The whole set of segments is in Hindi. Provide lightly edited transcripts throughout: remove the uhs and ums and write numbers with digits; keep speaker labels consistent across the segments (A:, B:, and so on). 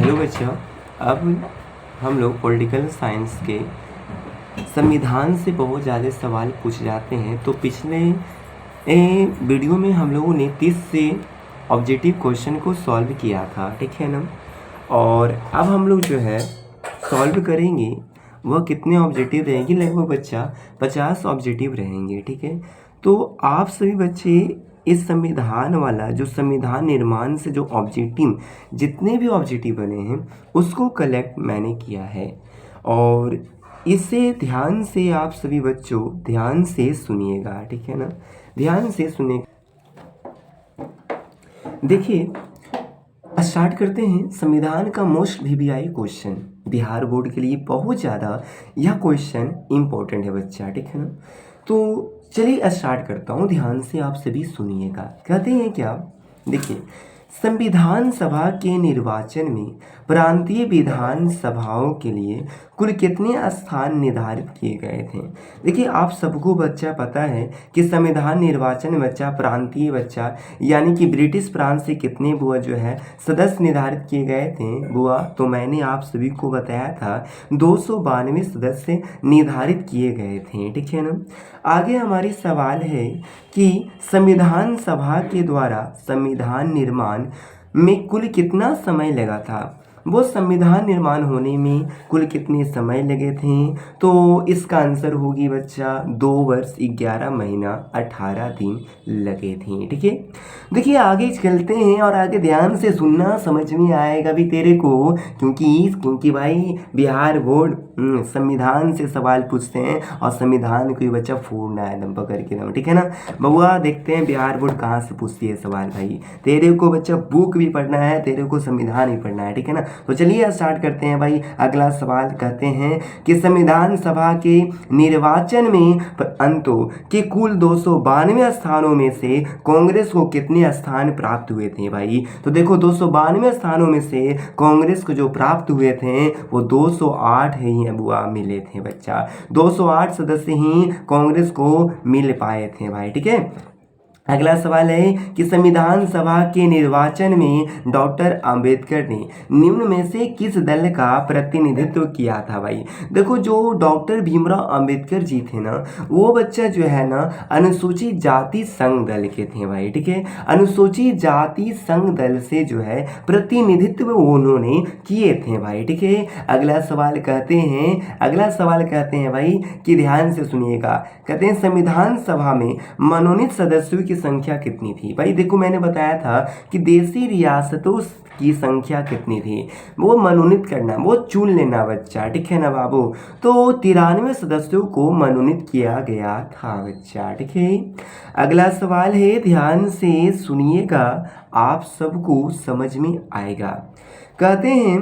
A: हेलो बच्चों, अब हम लोग पॉलिटिकल साइंस के संविधान से बहुत ज़्यादा सवाल पूछ जाते हैं। तो पिछले वीडियो में हम लोगों ने 30 से ऑब्जेक्टिव क्वेश्चन को सॉल्व किया था, ठीक है ना। और अब हम लोग जो है सॉल्व करेंगे, वह कितने ऑब्जेक्टिव रहेंगे, लगभग बच्चा 50 ऑब्जेक्टिव रहेंगे, ठीक है। तो आप सभी बच्चे इस संविधान वाला जो संविधान निर्माण से जो ऑब्जेक्टिव जितने भी ऑब्जेक्टिव बने हैं उसको कलेक्ट मैंने किया है, और इसे ध्यान से आप सभी बच्चों ध्यान से सुनिएगा, ठीक है ना। ध्यान से सुनिएगा। देखिए, स्टार्ट करते हैं। संविधान का most VVI question Bihar board के लिए बहुत ज़्यादा यह क्वेश्चन इम्पोर्टेंट है बच्चा, ठीक है ना। तो चलिए स्टार्ट करता हूँ, ध्यान से आप सभी सुनिएगा। कहते हैं क्या, देखिए, संविधान सभा के निर्वाचन में प्रांतीय विधान सभाओं के लिए कुल कितने स्थान निर्धारित किए गए थे। देखिए, आप सबको बच्चा पता है कि संविधान निर्वाचन में बच्चा प्रांतीय बच्चा यानी कि ब्रिटिश प्रांत से कितने बुआ जो है सदस्य निर्धारित किए गए थे बुआ, तो मैंने आप सभी को बताया था 292 सदस्य निर्धारित किए गए थे, ठीक है ना। आगे हमारी सवाल है कि संविधान सभा के द्वारा संविधान निर्माण में कुल कितना समय लगा था। वो संविधान निर्माण होने में कुल कितने समय लगे थे, तो इसका आंसर होगी बच्चा 2 वर्ष 11 महीना 18 दिन लगे थे, ठीक है। देखिए, आगे चलते हैं और आगे ध्यान से सुनना, समझ में आएगा भी तेरे को, क्योंकि भाई बिहार बोर्ड संविधान से सवाल पूछते हैं और संविधान को बच्चा फोड़ना है दम पकड़ के दम, ठीक है ना। बउआ, देखते हैं बिहार बोर्ड कहाँ से पूछती है सवाल। भाई तेरे को बच्चा बुक भी पढ़ना है, तेरे को संविधान भी पढ़ना है, ठीक है ना। तो चलिए स्टार्ट करते हैं भाई। अगला सवाल कहते हैं कि संविधान सभा के निर्वाचन में अंतों के कुल 292 स्थानों में से कांग्रेस को कितने स्थान प्राप्त हुए थे भाई। तो देखो, 292 स्थानों में से कांग्रेस को जो प्राप्त हुए थे वो 208 ही बुआ मिले थे बच्चा। 208 सदस्य ही कांग्रेस को मिल पाए थे भाई, ठीक है। अगला सवाल है कि संविधान सभा के निर्वाचन में डॉक्टर अंबेडकर ने निम्न में से किस दल का प्रतिनिधित्व किया था भाई। देखो, जो डॉक्टर भीमराव अंबेडकर जी थे ना, वो बच्चा जो है ना अनुसूचित जाति संघ दल के थे भाई, ठीक है। अनुसूचित जाति संघ दल से जो है प्रतिनिधित्व उन्होंने किए थे भाई, ठीक है। अगला सवाल कहते हैं भाई कि ध्यान से सुनिएगा। कहते हैं संविधान सभा में मनोनीत सदस्यों की संख्या कितनी थी भाई। देखो, मैंने बताया था कि देशी रियासतों की संख्या कितनी थी, वो मनोनीत करना, वो चुन लेना बच्चा, ठीक है ना बाबू। तो 93 सदस्यों को मनोनीत किया गया था बच्चा, ठीक है। अगला सवाल है, ध्यान से सुनिएगा, आप सबको समझ में आएगा। कहते हैं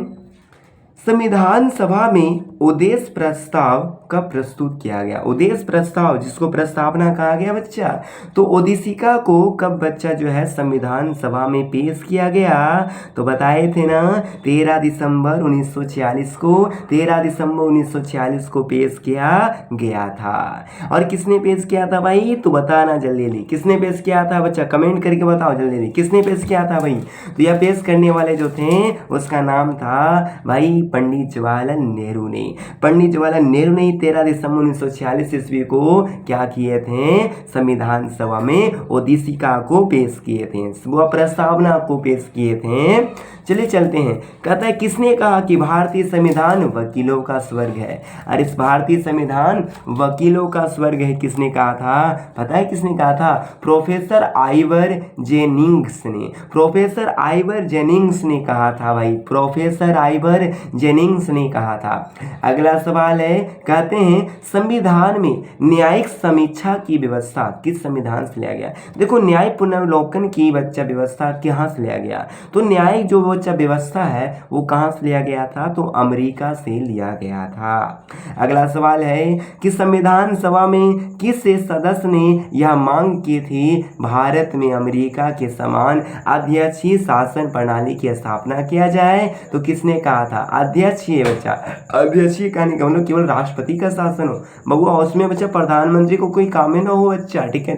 A: संविधान सभा में उद्देश्य प्रस्ताव कब प्रस्तुत किया गया। उद्देश्य प्रस्ताव, जिसको प्रस्तावना कहा गया बच्चा, तो उद्देशिका को कब बच्चा जो है संविधान सभा में पेश किया गया, तो बताए थे ना 13 दिसंबर 1946 को 13 दिसंबर 1946 को पेश किया गया था। और किसने पेश किया था भाई, तो बताना जल्दी, किसने पेश किया था बच्चा, कमेंट करके बताओ जल्दी, किसने पेश किया था भाई। तो यह पेश करने वाले जो थे उसका नाम था भाई पंडित जवाहरलाल नेहरू ने। पंडित जवाहरलाल नेहरू ने 13 दिसंबर 1946 ईस्वी को क्या किए थे, संविधान सभा में उद्देशिका को पेश किए थे, वह प्रस्तावना को पेश किए थे। चलिए चलते हैं। कहता है किसने कहा कि भारतीय संविधान वकीलों का स्वर्ग है। और इस भारतीय संविधान वकीलों का स्वर्ग है किसने कहा था, पता है किसने कहा था, प्रोफेसर आइवर जेनिंग्स ने। प्रोफेसर आइवर जेनिंग्स ने कहा था भाई, प्रोफेसर आइवर जेनिंग्स ने कहा था। अगला सवाल है, कहते हैं संविधान में न्यायिक समीक्षा की व्यवस्था किस संविधान से लिया गया। देखो, न्याय पुनर्वलोकन की बच्चा व्यवस्था कहाँ से लिया गया, तो न्यायिक जो बच्चा व्यवस्था है वो कहाँ से लिया गया था, तो अमेरिका से लिया गया था। अगला सवाल है कि संविधान सभा में किस सदस्य ने यह मांग की थी, भारत में अमेरिका के समान अध्यक्षीय शासन प्रणाली की स्थापना किया जाए। तो किसने कहा था, अध्यक्षीय बच्चा, अध्यक्षीय का नहीं मतलब केवल राष्ट्रपति का शासन हो बबुआ, उसमें बच्चा प्रधानमंत्री को कोई काम ना हो बच्चा, ठीक है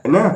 A: ना।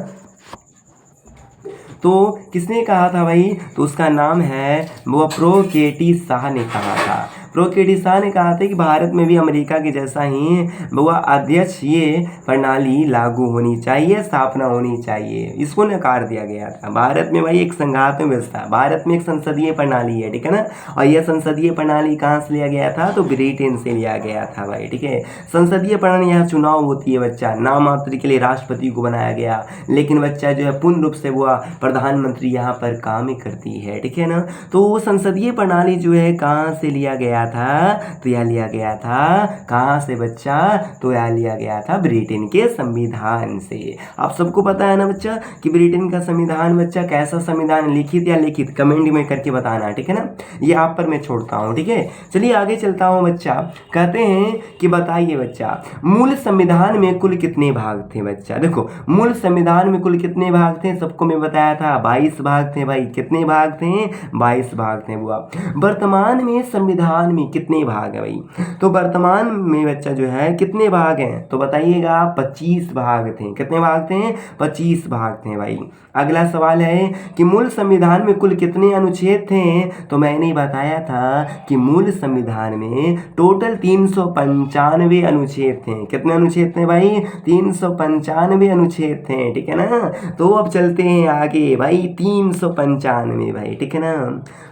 A: तो किसने कहा था भाई? तो उसका नाम है वो प्रोकेटी शाह ने कहा था। प्रोकेटी शाह ने कहा था कि भारत में भी अमेरिका के जैसा ही वह अध्यक्षीय प्रणाली लागू होनी चाहिए, स्थापना होनी चाहिए। इसको नकार दिया गया था। भारत में भाई एक संघात्मक व्यवस्था, भारत में एक संसदीय प्रणाली है, ठीक है ना। और यह संसदीय प्रणाली कहाँ से लिया गया था? तो ब्रिटेन से लिया गया था भाई, ठीक है। संसदीय प्रणाली यहाँ चुनाव होती है बच्चा, नाम मात्र के लिए राष्ट्रपति को बनाया गया, लेकिन बच्चा जो है पूर्ण रूप से वह प्रधानमंत्री यहाँ पर काम करती है, ठीक है ना। तो संसदीय प्रणाली जो है कहाँ से लिया गया था? तो यह लिया गया था कहाँ से बच्चा? तो यह लिया गया था ब्रिटेन के संविधान से। आप सबको पता है ना बच्चा कि ब्रिटेन का संविधान बच्चा कैसा संविधान, लिखित या लिखित, कमेंट में करके बताना, ठीक है ना। ये आप पर मैं छोड़ता हूँ, ठीक है। चलिए आगे चलता हूँ बच्चा। कहते हैं कि बताइए बच्चा, मूल संविधान में कुल कितने भाग थे? बच्चा देखो, मूल संविधान में कुल कितने भाग थे? सबको मैं बताया था 22 भाग थे भाई। कितने भाग थे? 22 भाग थे बुआ। वर्तमान में संविधान में कितने भाग है भाई? तो वर्तमान में बच्चा जो है कितने भाग हैं? तो बताइएगा 25 भाग थे। कितने भाग थे? 25 भाग थे भाई। अगला सवाल है कि मूल संविधान में कुल कितने अनुच्छेद थे? तो मैंने बताया था कि मूल संविधान में टोटल 395 अनुच्छेद थे। कितने अनुच्छेद थे भाई? 395 अनुच्छेद थे, ठीक है ना। तो अब चलते हैं आगे भाई, 395 भाई, ठीक है ना।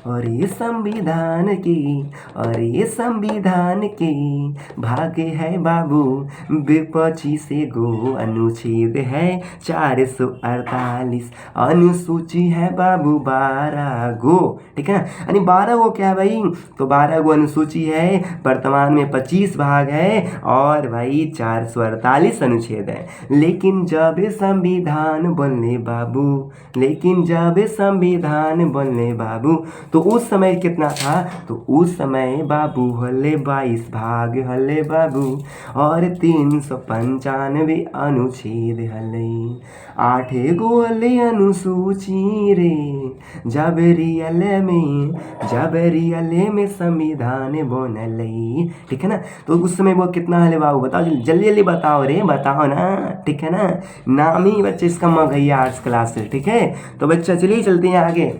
A: और ये संविधान की, और ये संविधान के भाग है बाबू 25 गो, अनुच्छेद है 448, अनुसूची है बाबू 12 गो, ठीक है ना। यानी 12 गो क्या है भाई? तो 12 गो अनुसूची है, वर्तमान में 25 भाग है और भाई 448 अनुच्छेद है। लेकिन जब संविधान बनले बाबू, लेकिन जब संविधान बनले बाबू, तो उस समय कितना था? तो उस समय बाबू हले 22 भाग हले बाबू, और 395 अनुच्छेद हले, 8 गो हले अनुसूची रे, जब रियल में संविधान बनले, ठीक है ना। तो उस समय वो कितना हले बाबू? बताओ जल्दी जल्दी बताओ रे, बताओ ना, ठीक है ना। नाम ही बच्चे इसका मगहिया आर्ट्स क्लास है, ठीक है। तो बच्चा चलिए चलते हैं आगे।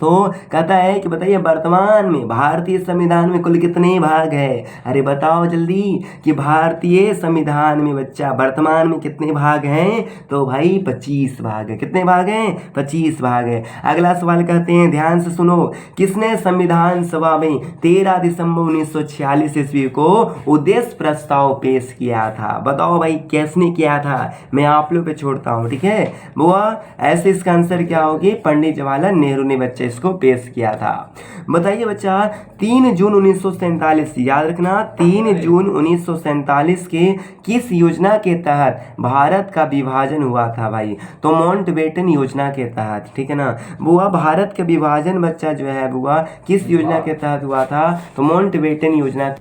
A: तो कहता है कि बताइए वर्तमान में भारतीय संविधान में कुल कितने भाग है? अरे बताओ जल्दी कि भारतीय संविधान में बच्चा वर्तमान में कितने भाग हैं? तो भाई 25 भाग है। कितने भाग हैं? 25 भाग है। अगला सवाल कहते हैं, ध्यान से सुनो, किसने संविधान सभा में 13 दिसंबर 1946 ईस्वी को उद्देश्य प्रस्ताव पेश किया था? बताओ भाई किसने किया था? मैं आप लोग पे छोड़ता हूँ, ठीक है। वो ऐसे इसका आंसर क्या होगी? पंडित जवाहरलाल नेहरू ने बच्चे इसको पेश किया था। बताइए बच्चा, 3 जून 1947, याद रखना 3 जून 1947 के किस योजना के तहत भारत का विभाजन हुआ था भाई? तो माउंटबेटन योजना के तहत, ठीक है ना। बुआ भारत का विभाजन बच्चा जो है बुआ किस योजना के तहत हुआ था? तो माउंटबेटन योजना।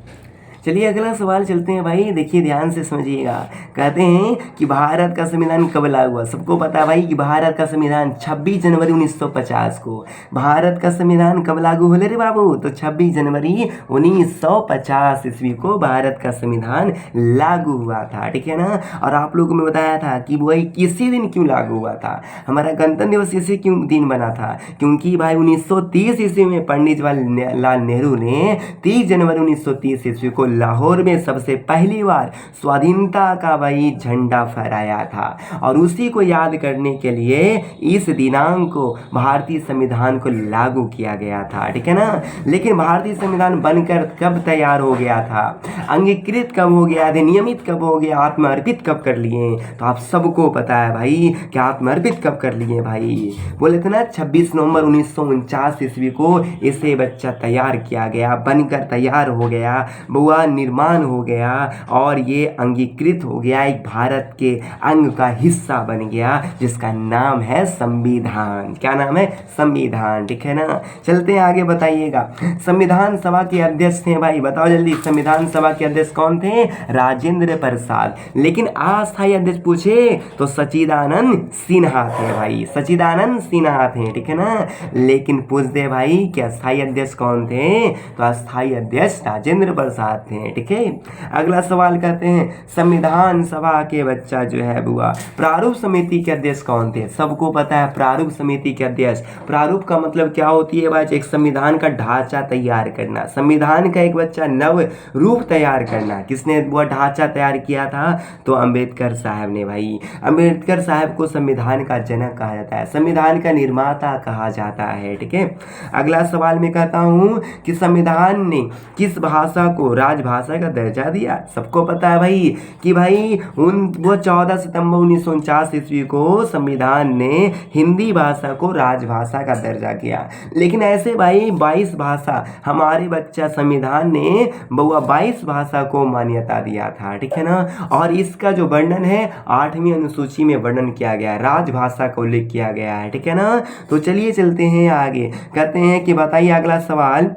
A: चलिए अगला सवाल चलते हैं भाई, देखिए ध्यान से समझिएगा। कहते हैं कि भारत का संविधान कब लागू हुआ? सबको पता है भाई कि भारत का संविधान 26 जनवरी 1950 को। भारत का संविधान कब लागू होले रे बाबू? तो 26 जनवरी 1950 ईस्वी को भारत का संविधान लागू हुआ था, ठीक है ना। और आप लोगों को मैं बताया था कि वही किसी दिन क्यों लागू हुआ था, हमारा गणतंत्र दिवस इसी क्यों दिन बना था? क्योंकि भाई 1930 ईस्वी में पंडित जवाहरलाल नेहरू ने 30 जनवरी 1930 ईस्वी को लाहौर में सबसे पहली बार स्वाधीनता का भाई झंडा फहराया था। और उसी को याद करने के लिए इस दिनांक को भारतीय संविधान को लागू किया गया था, ठीक है ना। लेकिन भारतीय संविधान बनकर कब तैयार हो गया था? अंगीकृत कब हो गया था? नियमित कब हो गया? आत्मर्पित कब कर लिए? तो आप सबको पता है भाई कि आत्मर्पित कब कर लिए भाई? बोले थे ना 26 नवंबर 1949 ईस्वी को इसे बच्चा तैयार किया गया, बनकर तैयार हो गया, बुआ निर्माण हो गया और ये अंगीकृत हो गया, एक भारत के अंग का हिस्सा बन गया जिसका नाम है संविधान। क्या नाम है? संविधान, ठीक है ना। चलते हैं आगे, बताइएगा। संविधान सभा के अध्यक्ष थे भाई, बताओ जल्दी, संविधान सभा के अध्यक्ष कौन थे? राजेंद्र प्रसाद। लेकिन अस्थायी अध्यक्ष पूछे तो सच्चिदानंद सिन्हा थे भाई, सच्चिदानंद सिन्हा थे, ठीक है ना। लेकिन पूछ दे भाई कि अस्थायी अध्यक्ष कौन थे? तो अस्थायी अध्यक्ष राजेंद्र प्रसाद जाते हैं। ठीक है, अगला सवाल कहते हैं संविधान सभा के बच्चा जो है बुआ प्रारूप समिति के अध्यक्ष कौन थे? सबको पता है प्रारूप समिति के अध्यक्ष, प्रारूप का मतलब क्या होती है बच्चा? एक संविधान का ढांचा तैयार करना, संविधान का एक बच्चा नव रूप तैयार करना। किसने बुआ ढांचा तैयार किया था? तो अंबेडकर साहब ने भाई। अंबेडकर साहब को संविधान का जनक कहा जाता है, संविधान का निर्माता कहा जाता है। ठीक है, अगला सवाल मैं कहता हूं कि संविधान ने किस भाषा को राजभाषा का दर्जा दिया? सबको पता है भाई कि भाई वो 14 सितंबर 1949 ईस्वी को संविधान ने हिंदी भाषा को राजभाषा का दर्जा किया। लेकिन ऐसे भाई 22 भाषा हमारे बच्चा संविधान ने बउआ 22 भाषा को मान्यता दिया था। ठीक है ना, और इसका जो वर्णन है 8वीं अनुसूची में वर्णन किया गया है, राजभाषा का उल्लेख किया गया है। ठीक है ना, तो चलिए चलते हैं आगे। कहते हैं कि बताइए अगला सवाल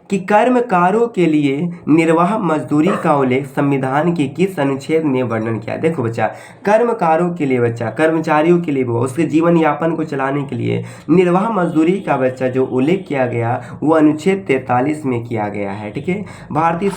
A: कि कर्मकारों के लिए निर्वाह मजदूरी का उल्लेख संविधान के किस अनुच्छेद में वर्णन किया? देखो बच्चा, कर्मकारों के लिए बच्चा, कर्मचारियों के लिए, वो उसके जीवन यापन को चलाने के लिए निर्वाह मजदूरी का बच्चा जो उल्लेख किया गया वो अनुच्छेद 43 में किया गया है। ठीक है, भारतीय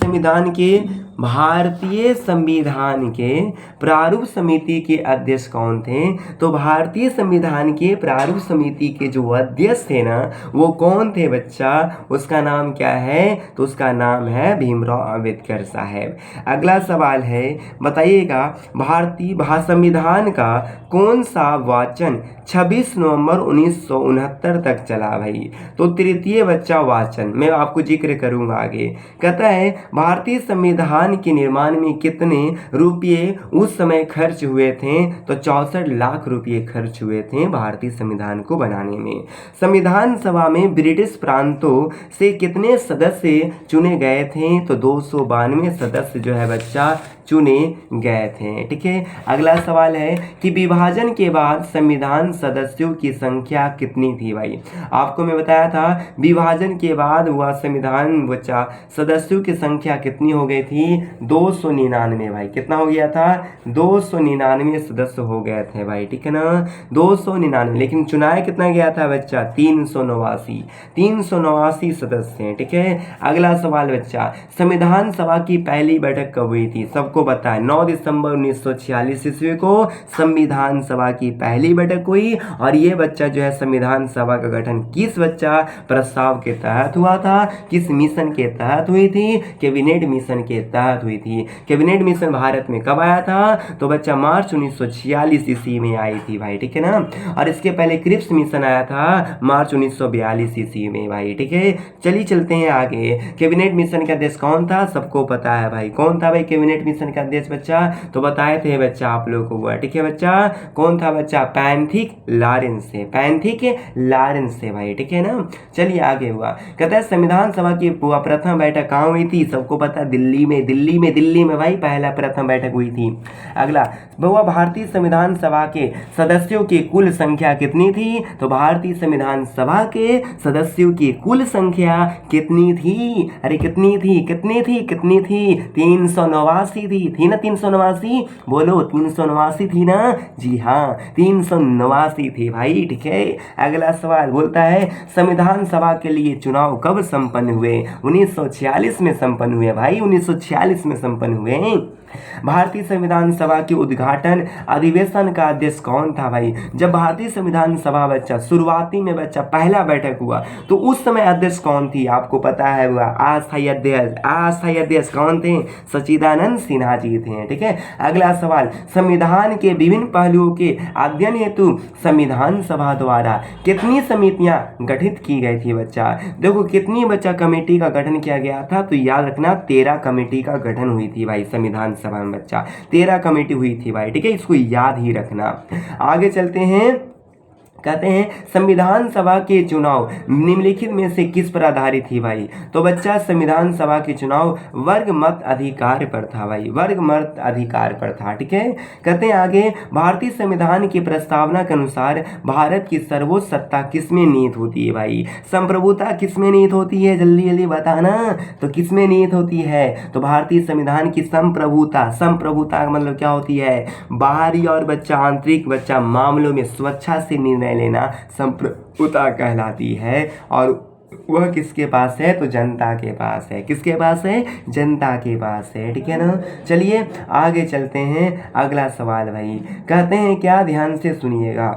A: संविधान के प्रारूप समिति के अध्यक्ष कौन थे? तो भारतीय संविधान के प्रारूप समिति के जो अध्यक्ष थे ना वो कौन थे बच्चा? उसका नाम क्या है? तो उसका नाम है भीमराव अंबेडकर साहब। अगला सवाल है, बताइएगा भारतीय संविधान का कौन सा वाचन 26 नवंबर 1969 तक चला भाई? तो तृतीय बच्चा वाचन मैं आपको जिक्र करूंगा आगे। कहता है भारतीय संविधान के निर्माण में कितने रुपये उस समय खर्च हुए थे? तो 64 लाख रुपये खर्च हुए थे भारतीय संविधान को बनाने में। संविधान सभा में ब्रिटिश प्रांतों से कितने सदस्य चुने गए थे? तो 292 सदस्य जो है बच्चा चुने गए थे। ठीक है, अगला सवाल है कि विभाजन के बाद संविधान सदस्यों की संख्या कितनी थी भाई? आपको मैं बताया था विभाजन के बाद हुआ संविधान बच्चा सदस्यों की संख्या कितनी हो गई थी? 299 भाई। कितना हो गया था? 299 सदस्य हो गए थे भाई। ठीक है ना, 299, लेकिन चुनाया कितना गया था बच्चा? 389 सदस्य हैं। ठीक है, अगला सवाल बच्चा संविधान सभा की पहली बैठक कब हुई थी? सबको पता है 9 दिसंबर 1946 ईस्वी को संविधान सभा की पहली बैठक हुई। और ये बच्चा जो है संविधान सभा का गठन किस बच्चा प्रस्ताव के तहत हुआ था? किस मिशन के तहत हुई थी? कैबिनेट मिशन के तहत हुई थी। कैबिनेट मिशन भारत में कब आया था? तो बच्चा मार्च 1946 ईस्वी में आई थी भाई। ठीक है ना, और इसके पहले क्रिप्स मिशन आया था मार्च 1942 ईस्वी में भाई। ठीक है, चलिए चलते हैं आगे। कैबिनेट मिशन का अध्यक्ष कौन था? सबको पता है भाई। कौन था भाई कैबिनेट मिशन का अध्यक्ष बच्चा? तो बताए थे बच्चा आप लोगों को हुआ। ठीक है बच्चा, कौन था बच्चा? पैंथिक लॉरेंस से, पैंथिक लॉरेंस से भाई। ठीक है ना, चलिए आगे हुआ। कहता है संविधान सभा की प्रथम बैठक कहाँ हुई थी? सबको पता है दिल्ली में भाई पहला प्रथम बैठक हुई थी। अगला बहुआ भारतीय संविधान सभा के सदस्यों की कुल संख्या कितनी थी? तो भारतीय संविधान सभा के सदस्यों की कुल संख्या कितनी थी? अरे कितनी थी? 389 थी ना? 389 बोलो, 389 थी ना? जी हाँ, 389 थी भाई। ठीक है, अगला सवाल बोलता है संविधान सभा के लिए चुनाव कब संपन्न हुए? 1946 में संपन्न हुए भाई, 1946 में संपन्न हुए। भारतीय संविधान सभा के उद्घाटन अधिवेशन का अध्यक्ष कौन था भाई? जब भारतीय संविधान सभा बच्चा शुरुआती में बच्चा पहला बैठक हुआ तो उस समय अध्यक्ष कौन थी? आपको पता है वह अस्थायी अध्यक्ष कौन थे? सच्चिदानंद सिन्हा जी थे। ठीक है, अगला सवाल संविधान के विभिन्न पहलुओं के अध्ययन हेतु संविधान सभा द्वारा कितनी समितियां गठित की गई थी बच्चा? देखो कितनी बच्चा कमेटी का गठन किया गया था? तो याद रखना 13 कमेटी का गठन हुई थी भाई संविधान सभा में बच्चा, 13 कमेटी हुई थी भाई। ठीक है, इसको याद ही रखना। आगे चलते हैं। कहते हैं संविधान सभा के चुनाव निम्नलिखित में से किस पर आधारित थी भाई? तो बच्चा संविधान सभा के चुनाव वर्ग मत अधिकार पर था भाई, वर्ग मत अधिकार पर था। ठीक है, कहते हैं आगे भारतीय संविधान की प्रस्तावना के अनुसार भारत की सर्वोच्च सत्ता किसमें निहित होती है भाई? संप्रभुता किसमें निहित होती है? जल्दी जल्दी बताना। तो किसमें निहित होती है? तो भारतीय संविधान की संप्रभुता का मतलब क्या होती है? बाहरी और बच्चा आंतरिक बच्चा मामलों में स्वेच्छा से निर्णय लेना संप्रभुता कहलाती है। और वह किसके पास है? तो जनता के पास है। किसके पास है? जनता के पास है, ठीक है ना। चलिए आगे चलते हैं, अगला सवाल भाई कहते हैं क्या, ध्यान से सुनिएगा।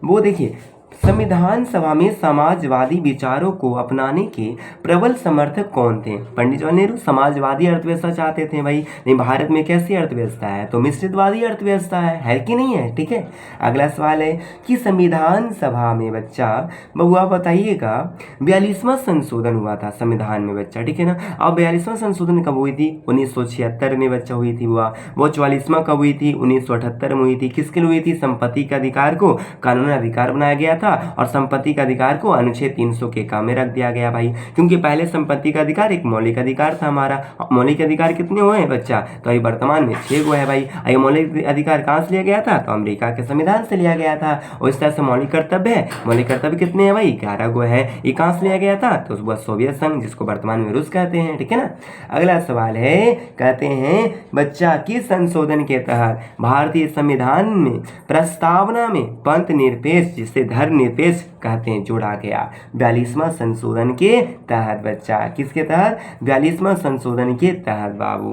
A: वो देखिए, संविधान सभा में समाजवादी विचारों को अपनाने के प्रबल समर्थक कौन थे? पंडित जवाहरलाल नेहरू समाजवादी अर्थव्यवस्था चाहते थे भाई। नहीं, भारत में कैसी अर्थव्यवस्था है? तो मिश्रितवादी अर्थव्यवस्था है कि नहीं है? ठीक है। अगला सवाल है कि संविधान सभा में बच्चा बबुआ बताइएगा 42वां संशोधन हुआ था संविधान में बच्चा, ठीक है ना। अब 42वां संशोधन कब हुई थी? 1976 में बच्चा हुई थी हुआ। वो 44वां कब हुई थी? 1978 में हुई थी। किसके लिए हुई थी? संपत्ति के अधिकार को कानूनी अधिकार बनाया गया था और संपत्ति का अधिकार को अनुच्छेद 300 के काम में रख दिया गया भाई। क्योंकि पहले संपत्ति का अधिकार एक मौलिक अधिकार था हमारा। मौलिक अधिकार कितने हुए हैं बच्चा? तो अभी वर्तमान में 6 गो है भाई। ये मौलिक अधिकार कहाँ से लिया गया था? तो अमेरिका के संविधान से लिया गया था। और इस तरह से मौलिक कर्तव्य है, मौलिक कर्तव्य कितने हैं भाई? 11 गो है। ये कहाँ से लिया गया था? तो वह सोवियत संघ, जिसको वर्तमान में रूस कहते हैं, ठीक है ना। अगला सवाल है, कहते हैं बच्चा किस संशोधन के तहत भारतीय संविधान में प्रस्तावना में पंथ निरपेक्ष, जिसे धर्मनिरपेक्ष कहते हैं, जोड़ा गया? 42वां संशोधन के तहत बच्चा। किसके तहत? 42वां संशोधन के तहत बाबू।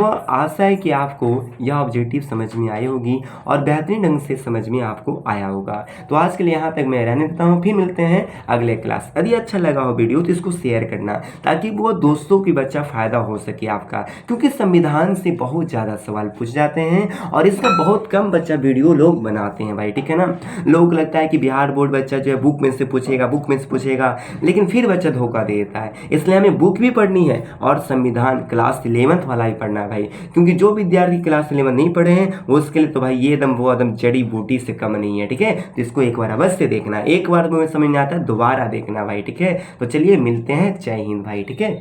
A: आशा है कि आपको यह ऑब्जेक्टिव समझ में आई होगी और बेहतरीन ढंग से समझ में आपको आया होगा। तो आज के लिए यहाँ तक मैं रहने देता हूँ, फिर मिलते हैं अगले क्लास। यदि अच्छा लगा हो वीडियो तो इसको शेयर करना, ताकि वो दोस्तों की बच्चा फायदा हो सके आपका, क्योंकि संविधान से बहुत ज़्यादा सवाल पूछ जाते हैं और इसका बहुत कम बच्चा वीडियो लोग बनाते हैं भाई, ठीक है ना। लोग लगता है कि बिहार बोर्ड बच्चा जो है बुक में से पूछेगा, लेकिन फिर बच्चा धोखा देता है। इसलिए हमें बुक भी पढ़नी है और संविधान क्लास 11th वाला ही पढ़ना है भाई, क्योंकि जो विद्यार्थी क्लास 11 नहीं पढ़े हैं वो उसके लिए तो भाई ये दम वो एकदम जड़ी बूटी से कम नहीं है, ठीक है। तो इसको एक बार अवश्य देखना, एक बार में समझ नहीं आता दोबारा देखना भाई, ठीक है। तो चलिए मिलते हैं, जय हिंद भाई, ठीक है।